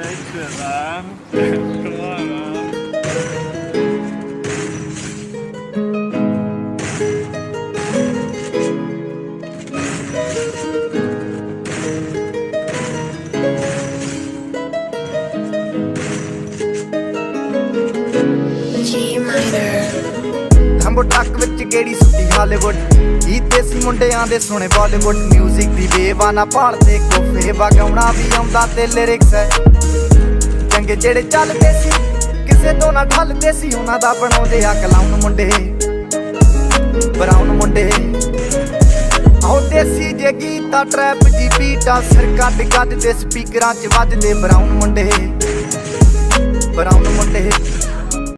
man. Come on, man. ਹੰਬੋ ਟੱਕ ਵਿੱਚ ਗੇੜੀ ਸੁੱਟੀ ਹਾਲੀਵੁੱਡ ਹੀ ਦੇਸੀ ਮੁੰਡਿਆਂ ਦੇ ਸੋਹਣੇ ਬਾਲੀਵੁੱਡ ਮਿਊਜ਼ਿਕ ਦੀ ਬੇਵਾਨਾ ਭਾਲਦੇ ਕੋਫੇ ਵਗਾਉਣਾ ਵੀ ਆਉਂਦਾ ਤੇ ਲਿਰਿਕਸ ਹੈ ਚੰਗੇ ਜਿਹੜੇ ਚੱਲਦੇ ਸੀ ਕਿਸੇ ਤੋਂ ਨਾ ਢਲਦੇ ਸੀ ਉਹਨਾਂ ਦਾ ਬਣਾਉਂਦੇ ਆ ਕਲਾਉਨ ਮੁੰਡੇ ਬਰਾਉਨ ਮੁੰਡੇ ਆਹ ਦੇਸੀ ਜੇ ਗੀਤਾ ਟਰੈਪ ਜੀ ਬੀਟਾਂ ਸਿਰ ਕੱਢ ਗੱਜ ਦੇ ਸਪੀਕਰਾਂ 'ਚ ਵੱਜਦੇ ਬਰਾਉਨ ਮੁੰਡੇ